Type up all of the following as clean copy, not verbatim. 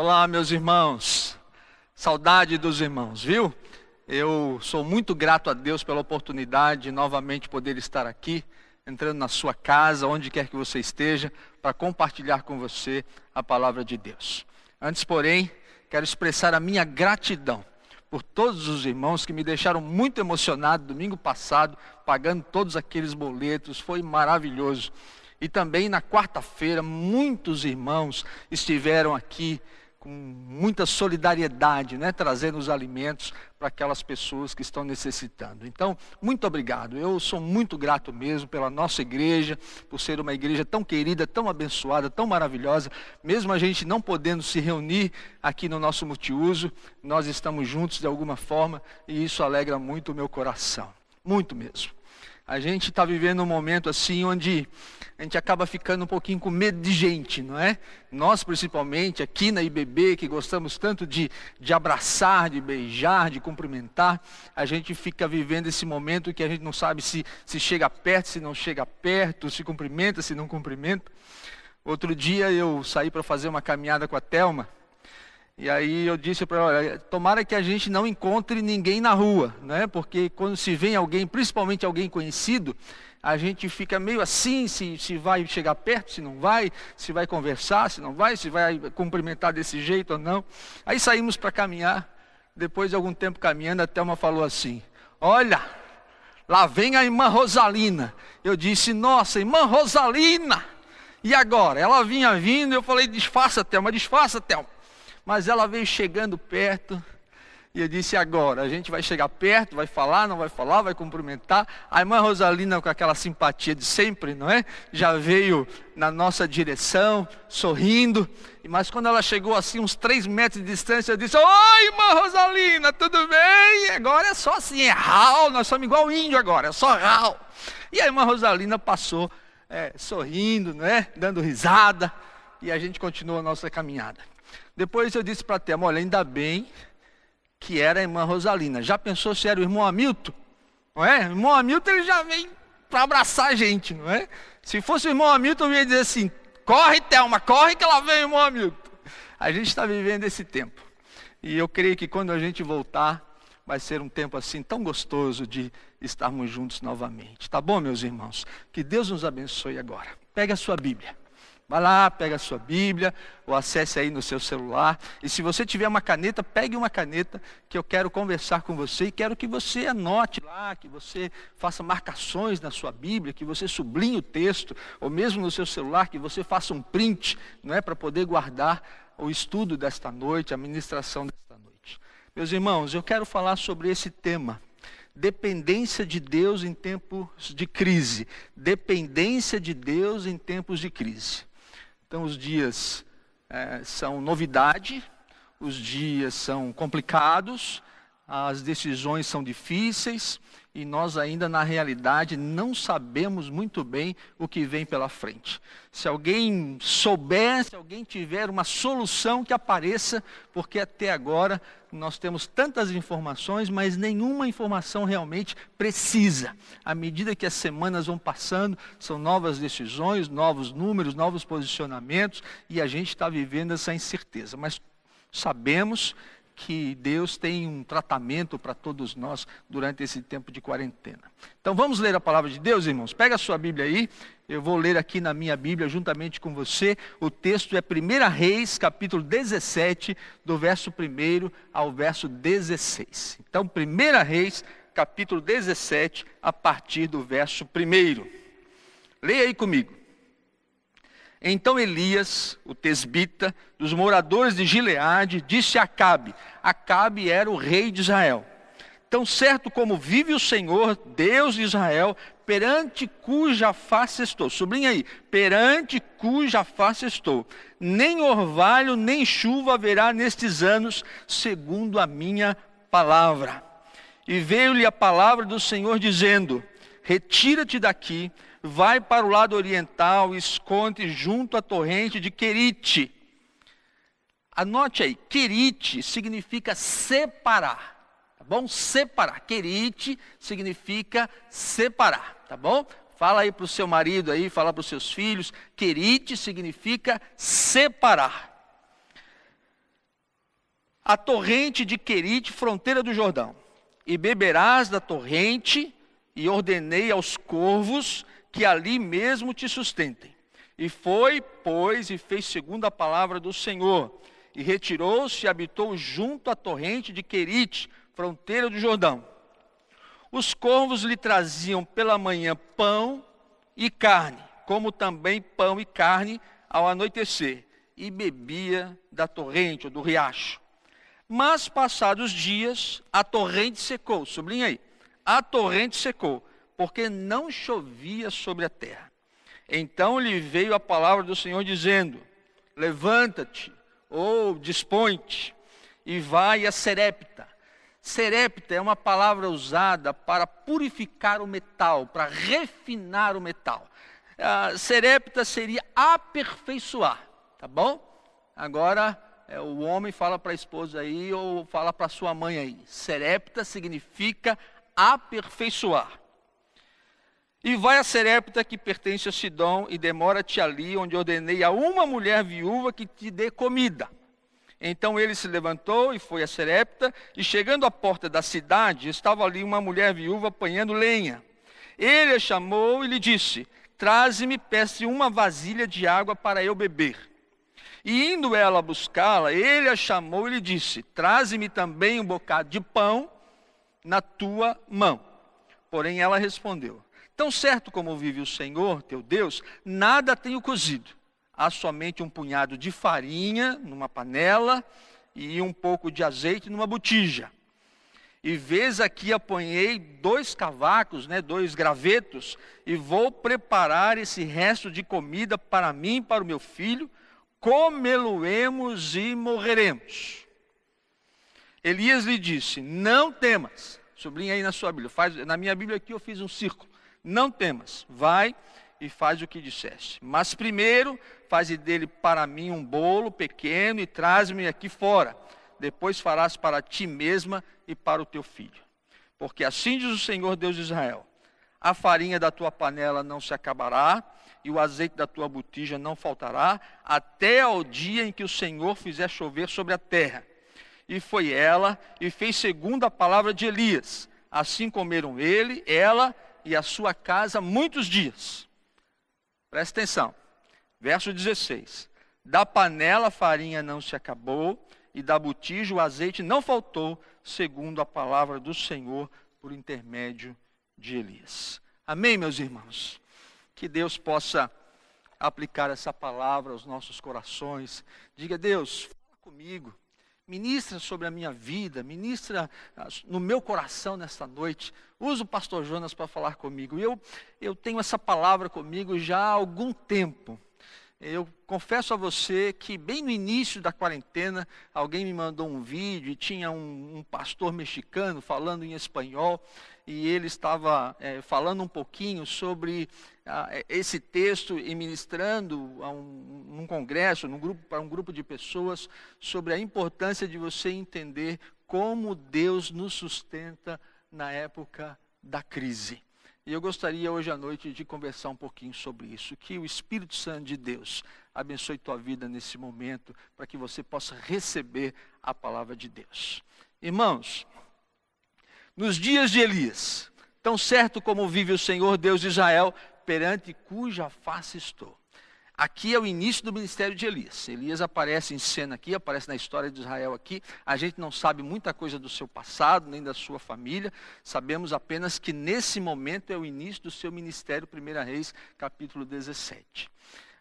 Olá, meus irmãos, saudade dos irmãos, viu? Eu sou muito grato a Deus pela oportunidade de novamente poder estar aqui, entrando na sua casa, onde quer que você esteja, para compartilhar com você a palavra de Deus. Antes, porém, quero expressar a minha gratidão por todos os irmãos que me deixaram muito emocionado domingo passado, pagando todos aqueles boletos, foi maravilhoso. E também na quarta-feira, muitos irmãos estiveram aqui com muita solidariedade, trazendo os alimentos para aquelas pessoas que estão necessitando. Então, muito obrigado. Eu sou muito grato mesmo pela nossa igreja, por ser uma igreja tão querida, tão abençoada, tão maravilhosa. Mesmo a gente não podendo se reunir aqui no nosso multiuso, nós estamos juntos de alguma forma e isso alegra muito o meu coração. Muito mesmo. A gente está vivendo um momento assim onde a gente acaba ficando um pouquinho com medo de gente, não é? Nós principalmente aqui na IBB, que gostamos tanto de abraçar, de beijar, de cumprimentar, a gente fica vivendo esse momento que a gente não sabe se chega perto, se não chega perto, se cumprimenta, se não cumprimenta. Outro dia eu saí para fazer uma caminhada com a Thelma, e aí eu disse para ela, olha, tomara que a gente não encontre ninguém na rua, porque quando se vê alguém, principalmente alguém conhecido, a gente fica meio assim, se vai chegar perto, se não vai, se vai conversar, se não vai, se vai cumprimentar desse jeito ou não. Aí saímos para caminhar, depois de algum tempo caminhando, a Thelma falou assim, olha, lá vem a irmã Rosalina. Eu disse, nossa, irmã Rosalina, e agora? Ela vinha vindo, eu falei, disfarça, Thelma. Mas ela veio chegando perto e eu disse, agora, a gente vai chegar perto, vai falar, não vai falar, vai cumprimentar. A irmã Rosalina, com aquela simpatia de sempre, não é? Já veio na nossa direção, sorrindo. Mas quando ela chegou assim, uns 3 metros de distância, eu disse, oi, irmã Rosalina, tudo bem? Agora é só assim, é rau, nós somos igual índio agora, é só rau. E a irmã Rosalina passou sorrindo, dando risada, e a gente continuou a nossa caminhada. Depois eu disse para a Thelma, olha, ainda bem que era a irmã Rosalina. Já pensou se era o irmão Hamilton? Não é? O irmão Hamilton ele já vem para abraçar a gente, não é? Se fosse o irmão Hamilton, eu ia dizer assim, corre Thelma, corre que lá vem o irmão Hamilton. A gente está vivendo esse tempo. E eu creio que quando a gente voltar, vai ser um tempo assim tão gostoso de estarmos juntos novamente. Tá bom, meus irmãos? Que Deus nos abençoe agora. Pega a sua Bíblia. Vai lá, pega a sua Bíblia, ou acesse aí no seu celular. E se você tiver uma caneta, pegue uma caneta, que eu quero conversar com você. E quero que você anote lá, que você faça marcações na sua Bíblia, que você sublinhe o texto, ou mesmo no seu celular, que você faça um print, para poder guardar o estudo desta noite, a ministração desta noite. Meus irmãos, eu quero falar sobre esse tema. Dependência de Deus em tempos de crise. Dependência de Deus em tempos de crise. Então os dias são novidade, os dias são complicados, as decisões são difíceis e nós ainda na realidade não sabemos muito bem o que vem pela frente. Se alguém souber, se alguém tiver uma solução que apareça, porque até agora nós temos tantas informações, mas nenhuma informação realmente precisa. À medida que as semanas vão passando, são novas decisões, novos números, novos posicionamentos, e a gente está vivendo essa incerteza. Mas sabemos que Deus tem um tratamento para todos nós durante esse tempo de quarentena. Então vamos ler a palavra de Deus, irmãos? Pega a sua Bíblia aí, eu vou ler aqui na minha Bíblia juntamente com você. O texto é 1 Reis, capítulo 17, do verso 1 ao verso 16. Então 1 Reis, capítulo 17, a partir do verso 1. Leia aí comigo. Então Elias, o tesbita, dos moradores de Gileade, disse a Acabe. Acabe era o rei de Israel. Tão certo como vive o Senhor, Deus de Israel, perante cuja face estou. Sublinha aí, perante cuja face estou. Nem orvalho, nem chuva haverá nestes anos, segundo a minha palavra. E veio-lhe a palavra do Senhor dizendo, retira-te daqui, vai para o lado oriental, esconde junto à torrente de Querite. Anote aí, Querite significa separar, tá bom? Separar, Querite significa separar, tá bom? Fala aí para o seu marido aí, fala para os seus filhos, Querite significa separar. a torrente de Querite, fronteira do Jordão, e beberás da torrente, e ordenei aos corvos que ali mesmo te sustentem. E foi, pois, e fez segundo a palavra do Senhor, e retirou-se e habitou junto à torrente de Querite, fronteira do Jordão. Os corvos lhe traziam pela manhã pão e carne, como também pão e carne ao anoitecer, e bebia da torrente ou do riacho. Mas passados dias, a torrente secou, sublinha aí, a torrente secou, porque não chovia sobre a terra. Então lhe veio a palavra do Senhor dizendo: levanta-te, ou dispõe-te, e vai a Serepta. Serepta é uma palavra usada para purificar o metal, para refinar o metal. Serepta seria aperfeiçoar, tá bom? Agora, o homem fala para a esposa aí, ou fala para a sua mãe aí. Serepta significa aperfeiçoar. E vai a Serepta, que pertence a Sidom, e demora-te ali, onde ordenei a uma mulher viúva que te dê comida. Então ele se levantou e foi a Serepta, e chegando à porta da cidade, estava ali uma mulher viúva apanhando lenha. Ele a chamou e lhe disse: traze-me, peço uma vasilha de água para eu beber. E indo ela buscá-la, ele a chamou e lhe disse: traze-me também um bocado de pão na tua mão. Porém ela respondeu: tão certo como vive o Senhor, teu Deus, nada tenho cozido. Há somente um punhado de farinha numa panela e um pouco de azeite numa botija. E vês aqui apanhei 2 cavacos, 2 gravetos, e vou preparar esse resto de comida para mim e para o meu filho, comê-lo-emos e morreremos. Elias lhe disse: não temas. Sublinha aí na sua Bíblia. Na minha Bíblia aqui eu fiz um círculo. Não temas, vai e faz o que disseste. Mas primeiro, faze dele para mim um bolo pequeno e traz-me aqui fora. Depois farás para ti mesma e para o teu filho. Porque assim diz o Senhor Deus de Israel: a farinha da tua panela não se acabará, e o azeite da tua botija não faltará, até ao dia em que o Senhor fizer chover sobre a terra. E foi ela, e fez segundo a palavra de Elias. Assim comeram ele, ela e a sua casa muitos dias. Presta atenção. Verso 16. Da panela a farinha não se acabou, e da botija o azeite não faltou, segundo a palavra do Senhor, por intermédio de Elias. Amém, meus irmãos? Que Deus possa aplicar essa palavra aos nossos corações. Diga: Deus, fala comigo. Ministra sobre a minha vida, ministra no meu coração nesta noite. Usa o pastor Jonas para falar comigo. Eu tenho essa palavra comigo já há algum tempo. Eu confesso a você que bem no início da quarentena, alguém me mandou um vídeo e tinha um pastor mexicano falando em espanhol, e ele estava falando um pouquinho sobre esse texto e ministrando a um congresso, para um grupo de pessoas, sobre a importância de você entender como Deus nos sustenta na época da crise. E eu gostaria hoje à noite de conversar um pouquinho sobre isso. Que o Espírito Santo de Deus abençoe tua vida nesse momento, para que você possa receber a palavra de Deus. Irmãos, nos dias de Elias, tão certo como vive o Senhor Deus de Israel, perante cuja face estou. Aqui é o início do ministério de Elias. Elias aparece em cena aqui, aparece na história de Israel aqui. A gente não sabe muita coisa do seu passado, nem da sua família. Sabemos apenas que nesse momento é o início do seu ministério, 1 Reis, capítulo 17.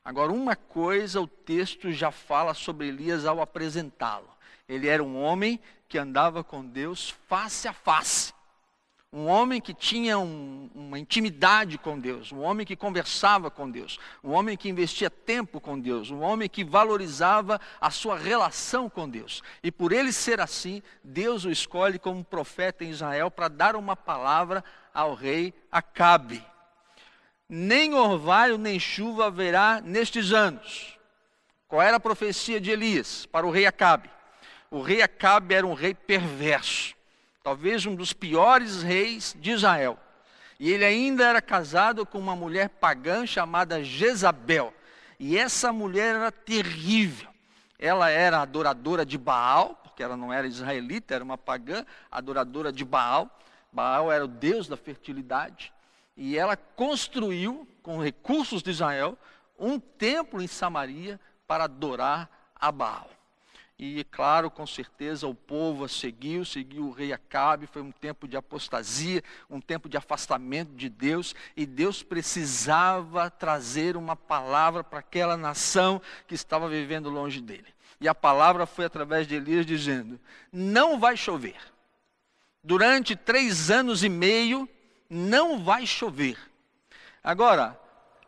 Agora, uma coisa o texto já fala sobre Elias ao apresentá-lo. Ele era um homem que andava com Deus face a face. Um homem que tinha uma intimidade com Deus, um homem que conversava com Deus, um homem que investia tempo com Deus, um homem que valorizava a sua relação com Deus. E por ele ser assim, Deus o escolhe como profeta em Israel para dar uma palavra ao rei Acabe. Nem orvalho nem chuva haverá nestes anos. Qual era a profecia de Elias para o rei Acabe? O rei Acabe era um rei perverso. Talvez um dos piores reis de Israel. E ele ainda era casado com uma mulher pagã chamada Jezabel. E essa mulher era terrível. Ela era adoradora de Baal, porque ela não era israelita, era uma pagã, adoradora de Baal. Baal era o deus da fertilidade. E ela construiu, com recursos de Israel, um templo em Samaria para adorar a Baal. E, claro, com certeza o povo a seguiu o rei Acabe. Foi um tempo de apostasia, um tempo de afastamento de Deus. E Deus precisava trazer uma palavra para aquela nação que estava vivendo longe dele. E a palavra foi através de Elias dizendo: não vai chover. Durante 3 anos e meio, não vai chover. Agora,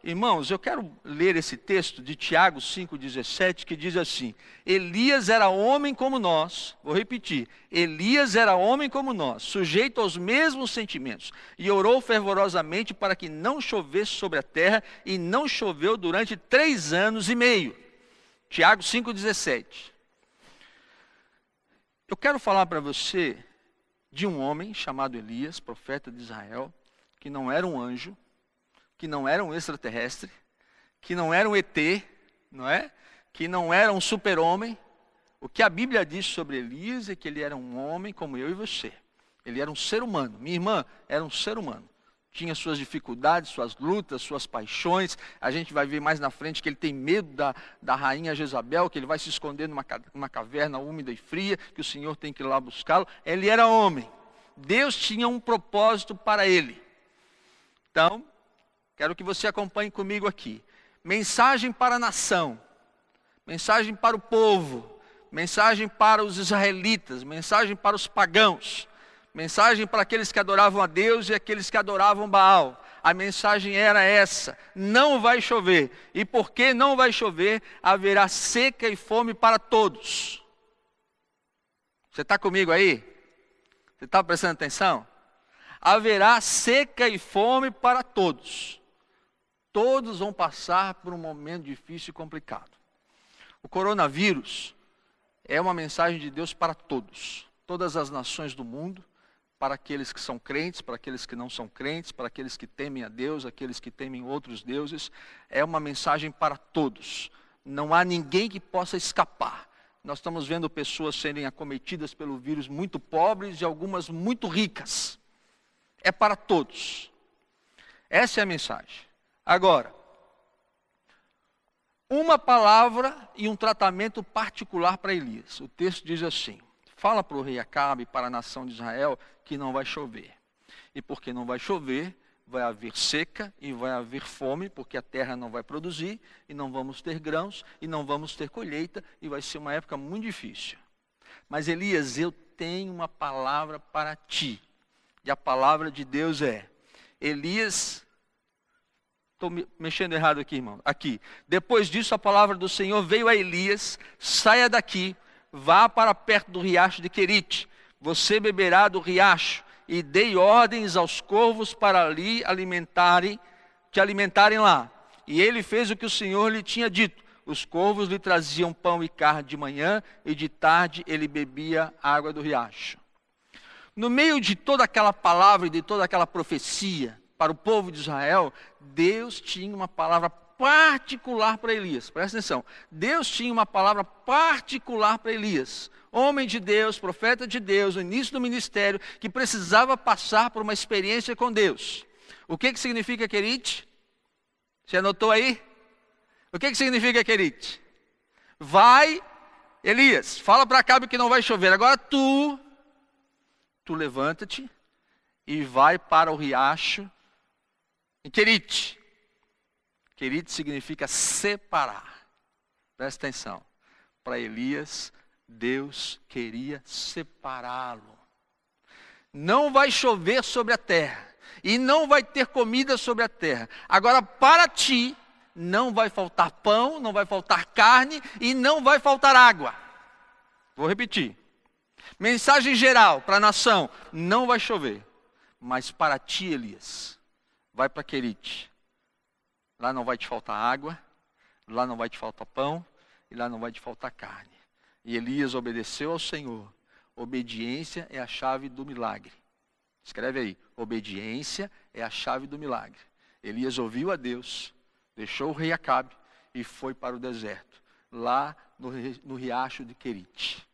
irmãos, eu quero ler esse texto de Tiago 5,17, que diz assim: Elias era homem como nós, vou repetir, Elias era homem como nós, sujeito aos mesmos sentimentos, e orou fervorosamente para que não chovesse sobre a terra, e não choveu durante 3 anos e meio. Tiago 5,17. Eu quero falar para você de um homem chamado Elias, profeta de Israel, que não era um anjo, que não era um extraterrestre, que não era um ET, não é? Que não era um super-homem. O que a Bíblia diz sobre Elias é que ele era um homem como eu e você. Ele era um ser humano. Minha irmã era um ser humano. Tinha suas dificuldades, suas lutas, suas paixões. A gente vai ver mais na frente que ele tem medo da rainha Jezabel, que ele vai se esconder numa caverna úmida e fria, que o Senhor tem que ir lá buscá-lo. Ele era homem. Deus tinha um propósito para ele. Então, quero que você acompanhe comigo aqui. Mensagem para a nação, mensagem para o povo, mensagem para os israelitas, mensagem para os pagãos, mensagem para aqueles que adoravam a Deus e aqueles que adoravam Baal. A mensagem era essa: não vai chover. E porque não vai chover, haverá seca e fome para todos. Você está comigo aí? Você está prestando atenção? Haverá seca e fome para todos. Todos vão passar por um momento difícil e complicado. O coronavírus é uma mensagem de Deus para todos. Todas as nações do mundo, para aqueles que são crentes, para aqueles que não são crentes, para aqueles que temem a Deus, aqueles que temem outros deuses. É uma mensagem para todos. Não há ninguém que possa escapar. Nós estamos vendo pessoas serem acometidas pelo vírus muito pobres e algumas muito ricas. É para todos. Essa é a mensagem. Agora, uma palavra e um tratamento particular para Elias. O texto diz assim: fala para o rei Acabe e para a nação de Israel que não vai chover. E porque não vai chover, vai haver seca e vai haver fome, porque a terra não vai produzir, e não vamos ter grãos, e não vamos ter colheita, e vai ser uma época muito difícil. Mas Elias, eu tenho uma palavra para ti. E a palavra de Deus é: Elias... Estou mexendo errado aqui, irmão. Aqui. Depois disso, a palavra do Senhor veio a Elias: saia daqui, vá para perto do riacho de Querite. Você beberá do riacho, e dei ordens aos corvos para ali te alimentarem lá. E ele fez o que o Senhor lhe tinha dito. Os corvos lhe traziam pão e carne de manhã, e de tarde ele bebia água do riacho. No meio de toda aquela palavra e de toda aquela profecia para o povo de Israel, Deus tinha uma palavra particular para Elias. Presta atenção. Deus tinha uma palavra particular para Elias. Homem de Deus, profeta de Deus, no início do ministério, que precisava passar por uma experiência com Deus. O que significa Querite? Você anotou aí? O que significa Querite? Vai, Elias, fala para Acabe que não vai chover. Agora tu levanta-te e vai para o riacho em Querite. Querite significa separar. Presta atenção. Para Elias, Deus queria separá-lo. Não vai chover sobre a terra, e não vai ter comida sobre a terra. Agora, para ti, não vai faltar pão, não vai faltar carne, e não vai faltar água. Vou repetir. Mensagem geral para a nação: não vai chover. Mas para ti, Elias, vai para Querite. Lá não vai te faltar água, lá não vai te faltar pão, e lá não vai te faltar carne. E Elias obedeceu ao Senhor. Obediência é a chave do milagre. Escreve aí: obediência é a chave do milagre. Elias ouviu a Deus, deixou o rei Acabe e foi para o deserto, lá no riacho de Querite.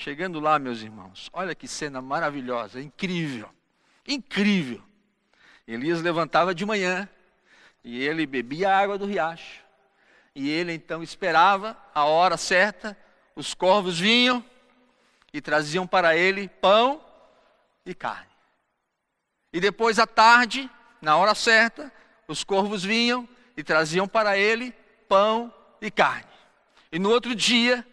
Chegando lá, meus irmãos, olha que cena maravilhosa, incrível, incrível. Elias levantava de manhã e ele bebia a água do riacho. E ele então esperava a hora certa, os corvos vinham e traziam para ele pão e carne. E depois à tarde, na hora certa, os corvos vinham e traziam para ele pão e carne. E no outro dia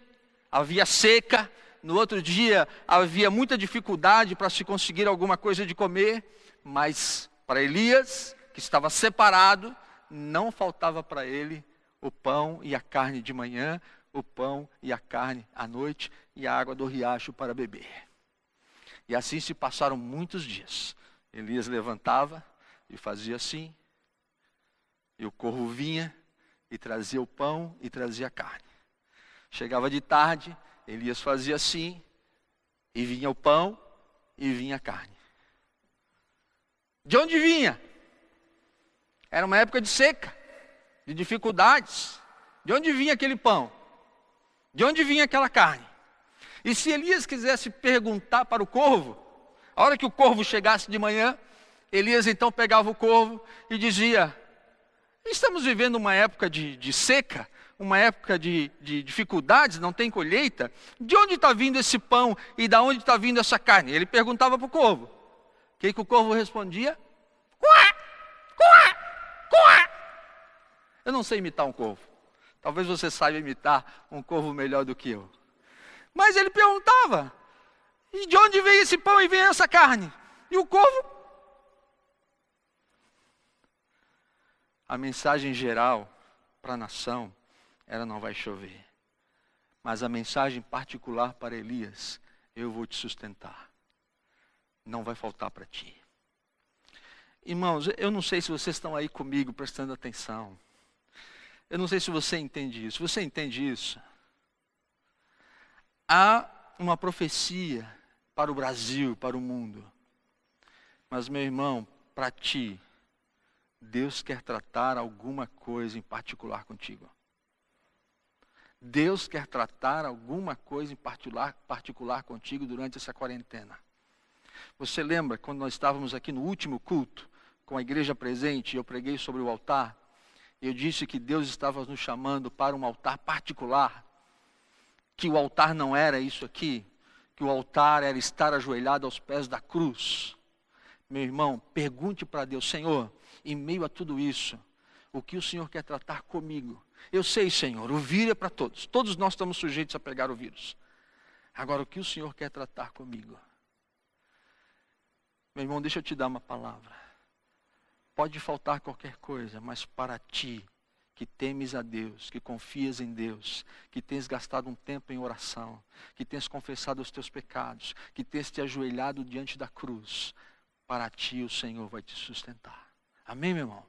havia seca, no outro dia havia muita dificuldade para se conseguir alguma coisa de comer, mas para Elias, que estava separado, não faltava para ele o pão e a carne de manhã, o pão e a carne à noite e a água do riacho para beber. E assim se passaram muitos dias. Elias levantava e fazia assim, e o corvo vinha e trazia o pão e trazia a carne. Chegava de tarde, Elias fazia assim, e vinha o pão e vinha a carne. De onde vinha? Era uma época de seca, de dificuldades. De onde vinha aquele pão? De onde vinha aquela carne? E se Elias quisesse perguntar para o corvo, a hora que o corvo chegasse de manhã, Elias então pegava o corvo e dizia: estamos vivendo uma época de seca, uma época de dificuldades, não tem colheita. De onde está vindo esse pão e de onde está vindo essa carne? Ele perguntava para o corvo. O que o corvo respondia? Cuá, cuá, cuá. Eu não sei imitar um corvo. Talvez você saiba imitar um corvo melhor do que eu. Mas ele perguntava: e de onde veio esse pão e veio essa carne? E o corvo? A mensagem geral para a nação era: não vai chover. Mas a mensagem particular para Elias: eu vou te sustentar. Não vai faltar para ti. Irmãos, eu não sei se vocês estão aí comigo prestando atenção. Eu não sei se você entende isso. Você entende isso? Há uma profecia para o Brasil, para o mundo. Mas, meu irmão, para ti, Deus quer tratar alguma coisa em particular contigo. Deus quer tratar alguma coisa em particular contigo durante essa quarentena. Você lembra quando nós estávamos aqui no último culto, com a igreja presente, e eu preguei sobre o altar? Eu disse que Deus estava nos chamando para um altar particular, que o altar não era isso aqui, que o altar era estar ajoelhado aos pés da cruz. Meu irmão, pergunte para Deus: Senhor, em meio a tudo isso, o que o Senhor quer tratar comigo? Eu sei, Senhor, o vírus é para todos. Todos nós estamos sujeitos a pegar o vírus. Agora, o que o Senhor quer tratar comigo? Meu irmão, deixa eu te dar uma palavra. Pode faltar qualquer coisa, mas para ti, que temes a Deus, que confias em Deus, que tens gastado um tempo em oração, que tens confessado os teus pecados, que tens te ajoelhado diante da cruz, para ti o Senhor vai te sustentar. Amém, meu irmão?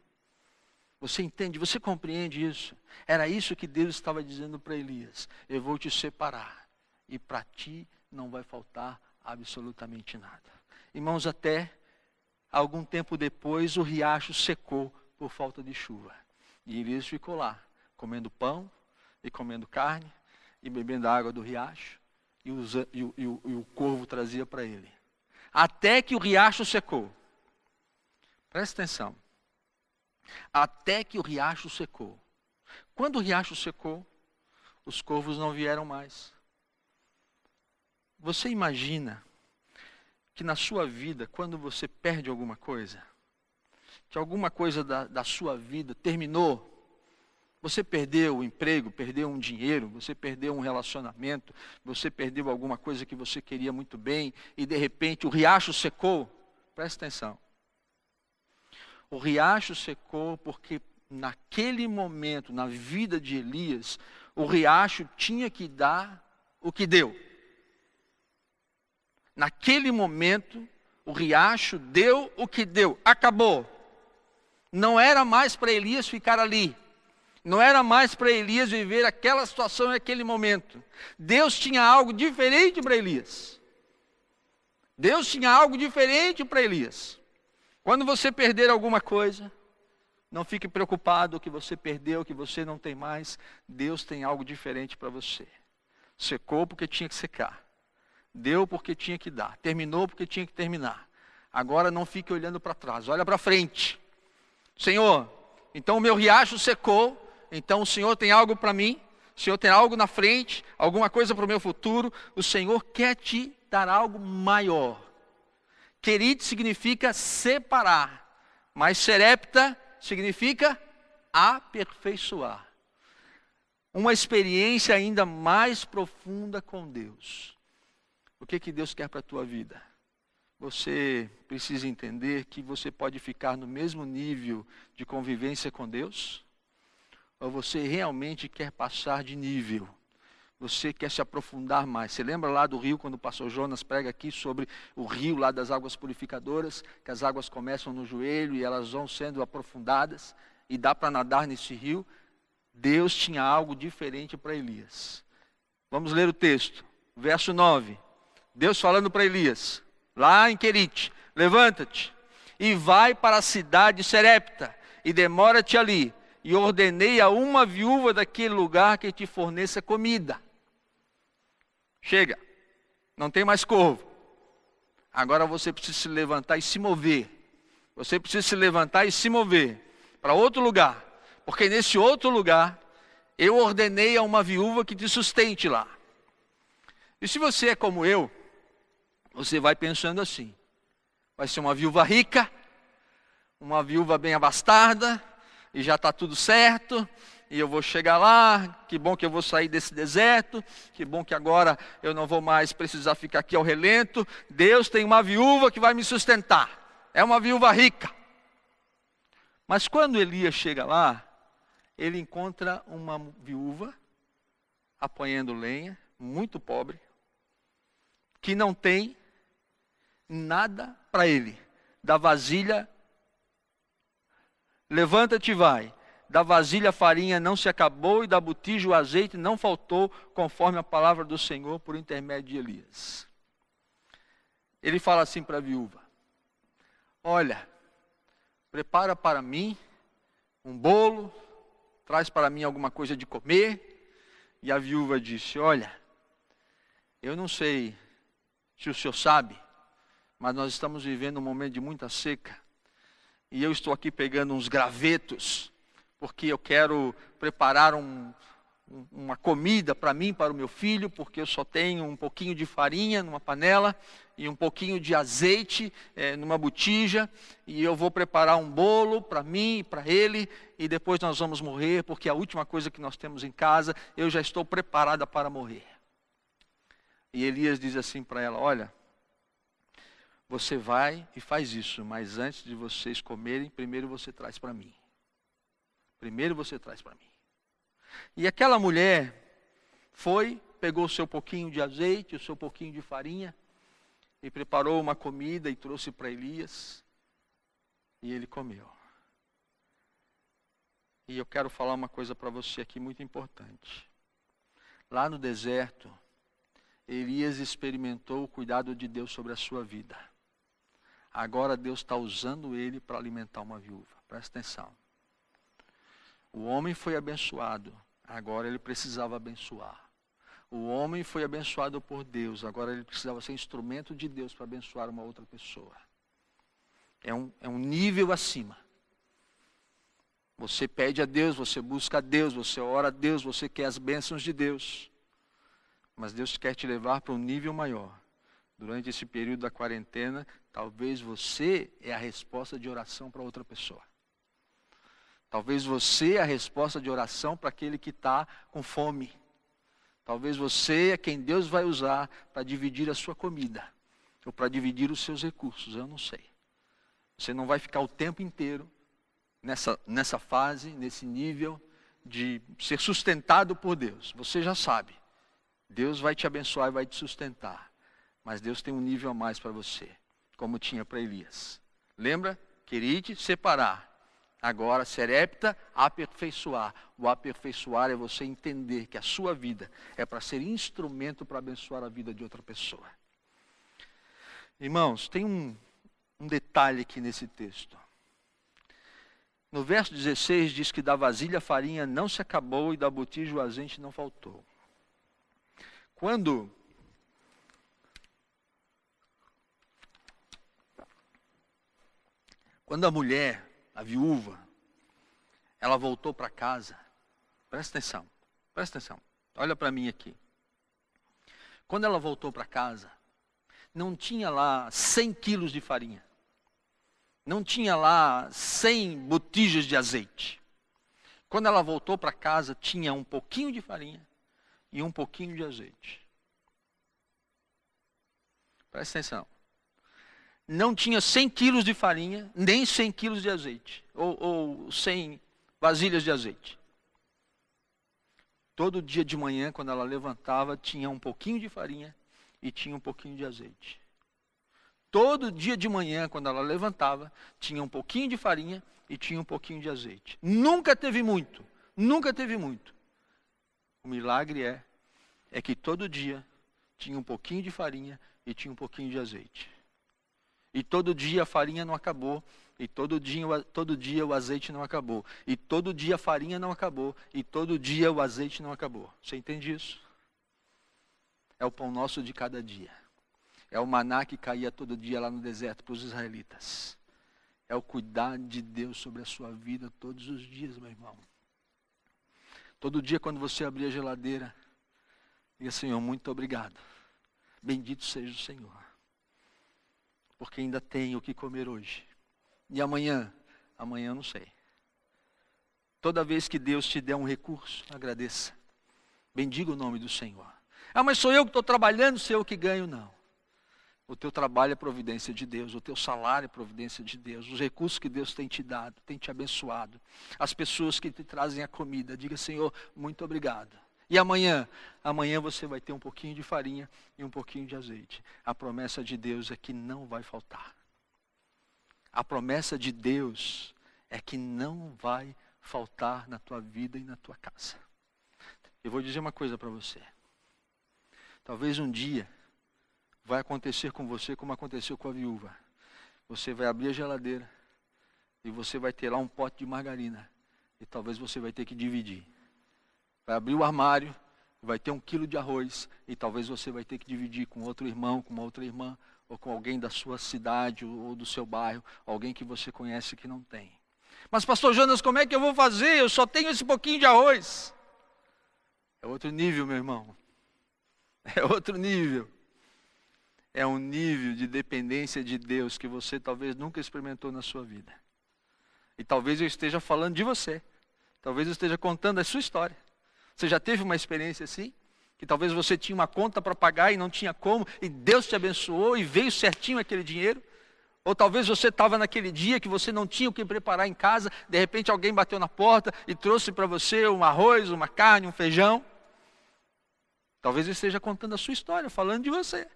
Você entende? Você compreende isso? Era isso que Deus estava dizendo para Elias: eu vou te separar e para ti não vai faltar absolutamente nada. Irmãos, até algum tempo depois o riacho secou por falta de chuva. E Elias ficou lá, comendo pão e comendo carne e bebendo a água do riacho, e o corvo trazia para ele. Até que o riacho secou. Presta atenção. Até que o riacho secou. Quando o riacho secou, os corvos não vieram mais. Você imagina que na sua vida, quando você perde alguma coisa, que alguma coisa da sua vida terminou, você perdeu o emprego, perdeu um dinheiro, você perdeu um relacionamento, você perdeu alguma coisa que você queria muito bem, e de repente o riacho secou. Presta atenção. O riacho secou porque naquele momento, na vida de Elias, o riacho tinha que dar o que deu. Naquele momento, o riacho deu o que deu. Acabou. Não era mais para Elias ficar ali. Não era mais para Elias viver aquela situação naquele momento. Deus tinha algo diferente para Elias. Deus tinha algo diferente para Elias. Quando você perder alguma coisa, não fique preocupado que você perdeu, que você não tem mais. Deus tem algo diferente para você. Secou porque tinha que secar. Deu porque tinha que dar. Terminou porque tinha que terminar. Agora não fique olhando para trás, olha para frente. Senhor, então o meu riacho secou, então o Senhor tem algo para mim, o Senhor tem algo na frente, alguma coisa para o meu futuro, o Senhor quer te dar algo maior. Querid significa separar, mas serepta significa aperfeiçoar. Uma experiência ainda mais profunda com Deus. O que Deus quer para a tua vida? Você precisa entender que você pode ficar no mesmo nível de convivência com Deus? Ou você realmente quer passar de nível? Você quer se aprofundar mais? Você lembra lá do rio, quando o pastor Jonas prega aqui sobre o rio lá das águas purificadoras, que as águas começam no joelho e elas vão sendo aprofundadas, e dá para nadar nesse rio? Deus tinha algo diferente para Elias. Vamos ler o texto, verso 9. Deus falando para Elias, lá em Querite: levanta-te e vai para a cidade de Serepta, e demora-te ali, e ordenei a uma viúva daquele lugar que te forneça comida. Chega, não tem mais corvo. Agora você precisa se levantar e se mover. Você precisa se levantar e se mover para outro lugar, porque nesse outro lugar eu ordenei a uma viúva que te sustente lá. E se você é como eu, você vai pensando assim: vai ser uma viúva rica, uma viúva bem abastada, e já está tudo certo, e eu vou chegar lá, que bom que eu vou sair desse deserto, que bom que agora eu não vou mais precisar ficar aqui ao relento. Deus tem uma viúva que vai me sustentar, é uma viúva rica. Mas quando Elias chega lá, ele encontra uma viúva apanhando lenha, muito pobre, que não tem nada para ele. Da vasilha, levanta-te e vai. Da vasilha a farinha não se acabou, e da botija o azeite não faltou, conforme a palavra do Senhor por intermédio de Elias. Ele fala assim para a viúva: olha, prepara para mim um bolo, traz para mim alguma coisa de comer. E a viúva disse: olha, eu não sei se o senhor sabe, mas nós estamos vivendo um momento de muita seca, e eu estou aqui pegando uns gravetos, porque eu quero preparar uma comida para mim, para o meu filho, porque eu só tenho um pouquinho de farinha numa panela, e um pouquinho de azeite numa botija, e eu vou preparar um bolo para mim e para ele, e depois nós vamos morrer, porque a última coisa que nós temos em casa, eu já estou preparada para morrer. E Elias diz assim para ela: olha, você vai e faz isso, mas antes de vocês comerem, primeiro você traz para mim. Primeiro você traz para mim. E aquela mulher foi, pegou o seu pouquinho de azeite, o seu pouquinho de farinha, e preparou uma comida e trouxe para Elias, e ele comeu. E eu quero falar uma coisa para você aqui muito importante. Lá no deserto, Elias experimentou o cuidado de Deus sobre a sua vida. Agora Deus está usando ele para alimentar uma viúva. Presta atenção. O homem foi abençoado, agora ele precisava abençoar. O homem foi abençoado por Deus, agora ele precisava ser instrumento de Deus para abençoar uma outra pessoa. É um nível acima. Você pede a Deus, você busca a Deus, você ora a Deus, você quer as bênçãos de Deus. Mas Deus quer te levar para um nível maior. Durante esse período da quarentena, talvez você é a resposta de oração para outra pessoa. Talvez você é a resposta de oração para aquele que está com fome. Talvez você é quem Deus vai usar para dividir a sua comida, ou para dividir os seus recursos, eu não sei. Você não vai ficar o tempo inteiro nessa fase, nesse nível de ser sustentado por Deus. Você já sabe, Deus vai te abençoar e vai te sustentar. Mas Deus tem um nível a mais para você, como tinha para Elias. Lembra? Querite, separar. Agora, serepta, aperfeiçoar. O aperfeiçoar é você entender que a sua vida é para ser instrumento para abençoar a vida de outra pessoa. Irmãos, tem um detalhe aqui nesse texto. No verso 16 diz que da vasilha a farinha não se acabou e da botija o azeite não faltou. Quando Quando a mulher, a viúva, ela voltou para casa, presta atenção, olha para mim aqui. Quando ela voltou para casa, não tinha lá 100 quilos de farinha, não tinha lá 100 botijas de azeite. Quando ela voltou para casa, tinha um pouquinho de farinha e um pouquinho de azeite. Presta atenção. Não tinha 100 quilos de farinha, nem 100 quilos de azeite, ou 100 vasilhas de azeite. Todo dia de manhã, quando ela levantava, tinha um pouquinho de farinha e tinha um pouquinho de azeite. Todo dia de manhã, quando ela levantava, tinha um pouquinho de farinha e tinha um pouquinho de azeite. Nunca teve muito, nunca teve muito. O milagre é que todo dia tinha um pouquinho de farinha e tinha um pouquinho de azeite. E todo dia a farinha não acabou, e todo dia o azeite não acabou, e todo dia a farinha não acabou, e todo dia o azeite não acabou. Você entende isso? É o pão nosso de cada dia. É o maná que caía todo dia lá no deserto para os israelitas. É o cuidar de Deus sobre a sua vida todos os dias, meu irmão. Todo dia quando você abrir a geladeira, diga: Senhor, muito obrigado. Bendito seja o Senhor. Porque ainda tenho o que comer hoje. E amanhã? Amanhã eu não sei. Toda vez que Deus te der um recurso, agradeça. Bendiga o nome do Senhor. Ah, mas sou eu que estou trabalhando, sou eu que ganho? Não. O teu trabalho é providência de Deus, o teu salário é providência de Deus, os recursos que Deus tem te dado, tem te abençoado, as pessoas que te trazem a comida, diga: Senhor, muito obrigado. E amanhã? Amanhã você vai ter um pouquinho de farinha e um pouquinho de azeite. A promessa de Deus é que não vai faltar. A promessa de Deus é que não vai faltar na tua vida e na tua casa. Eu vou dizer uma coisa para você. Talvez um dia vai acontecer com você como aconteceu com a viúva. Você vai abrir a geladeira e você vai ter lá um pote de margarina. E talvez você vai ter que dividir. Vai abrir o armário, vai ter 1 quilo de arroz, e talvez você vai ter que dividir com outro irmão, com uma outra irmã, ou com alguém da sua cidade ou do seu bairro, alguém que você conhece que não tem. Mas pastor Jonas, como é que eu vou fazer? Eu só tenho esse pouquinho de arroz. É outro nível, meu irmão. É outro nível. É um nível de dependência de Deus que você talvez nunca experimentou na sua vida. E talvez eu esteja falando de você. Talvez eu esteja contando a sua história. Você já teve uma experiência assim? Que talvez você tinha uma conta para pagar e não tinha como, e Deus te abençoou e veio certinho aquele dinheiro? Ou talvez você estava naquele dia que você não tinha o que preparar em casa, de repente alguém bateu na porta e trouxe para você um arroz, uma carne, um feijão. Talvez eu esteja contando a sua história, falando de você.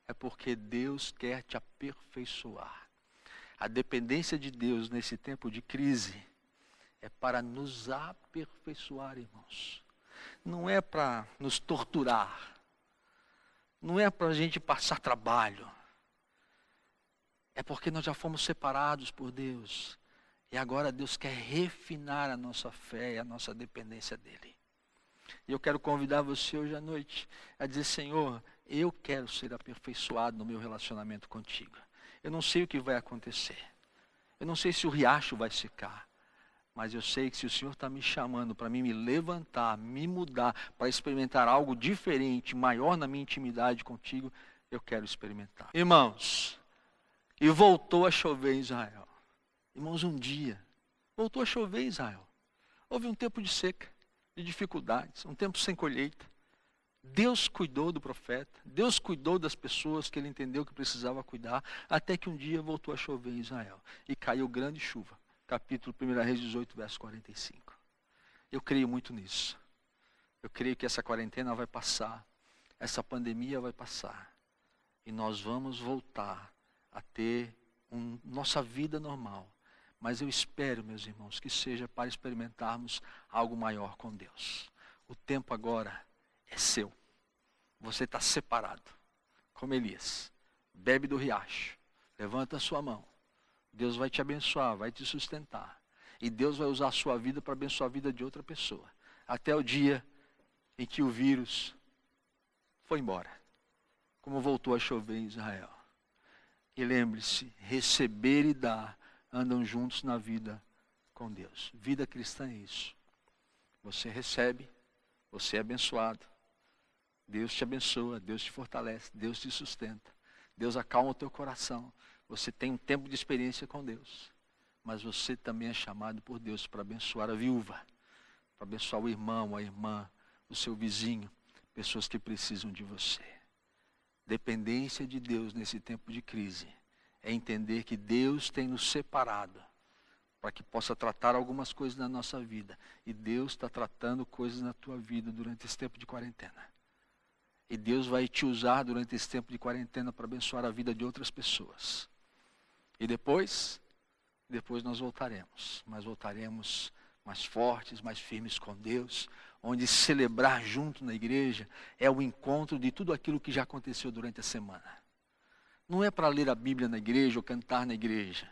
É porque Deus quer te aperfeiçoar. A dependência de Deus nesse tempo de crise é para nos aperfeiçoar, irmãos. Não é para nos torturar. Não é para a gente passar trabalho. É porque nós já fomos separados por Deus. E agora Deus quer refinar a nossa fé e a nossa dependência dEle. E eu quero convidar você hoje à noite a dizer: Senhor, eu quero ser aperfeiçoado no meu relacionamento contigo. Eu não sei o que vai acontecer. Eu não sei se o riacho vai secar. Mas eu sei que se o Senhor está me chamando para mim me levantar, me mudar, para experimentar algo diferente, maior na minha intimidade contigo, eu quero experimentar. Irmãos, e voltou a chover em Israel. Irmãos, um dia, voltou a chover em Israel. Houve um tempo de seca, de dificuldades, um tempo sem colheita. Deus cuidou do profeta, Deus cuidou das pessoas que ele entendeu que precisava cuidar, até que um dia voltou a chover em Israel. E caiu grande chuva. Capítulo 1 Reis 18, verso 45. Eu creio muito nisso. Eu creio que essa quarentena vai passar, essa pandemia vai passar. E nós vamos voltar a ter nossa vida normal. Mas eu espero, meus irmãos, que seja para experimentarmos algo maior com Deus. O tempo agora é seu. Você está separado, como Elias. Bebe do riacho, levanta a sua mão. Deus vai te abençoar, vai te sustentar. E Deus vai usar a sua vida para abençoar a vida de outra pessoa. Até o dia em que o vírus foi embora. Como voltou a chover em Israel. E lembre-se, receber e dar andam juntos na vida com Deus. Vida cristã é isso. Você recebe, você é abençoado. Deus te abençoa, Deus te fortalece, Deus te sustenta. Deus acalma o teu coração. Você tem um tempo de experiência com Deus. Mas você também é chamado por Deus para abençoar a viúva, para abençoar o irmão, a irmã, o seu vizinho, pessoas que precisam de você. Dependência de Deus nesse tempo de crise é entender que Deus tem nos separado para que possa tratar algumas coisas na nossa vida. E Deus está tratando coisas na tua vida durante esse tempo de quarentena. E Deus vai te usar durante esse tempo de quarentena para abençoar a vida de outras pessoas. E depois nós voltaremos. Mas voltaremos mais fortes, mais firmes com Deus, onde celebrar junto na igreja é o encontro de tudo aquilo que já aconteceu durante a semana. Não é para ler a Bíblia na igreja ou cantar na igreja.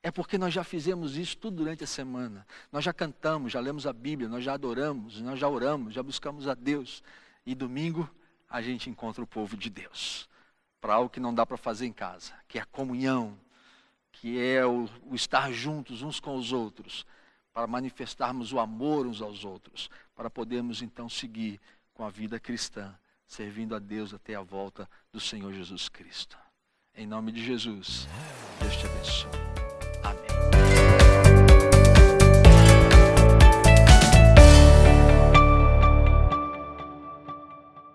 É porque nós já fizemos isso tudo durante a semana. Nós já cantamos, já lemos a Bíblia, nós já adoramos, nós já oramos, já buscamos a Deus. E domingo a gente encontra o povo de Deus. Para algo que não dá para fazer em casa, que é a comunhão, que é o estar juntos uns com os outros, para manifestarmos o amor uns aos outros, para podermos então seguir com a vida cristã, servindo a Deus até a volta do Senhor Jesus Cristo. Em nome de Jesus, Deus te abençoe. Amém.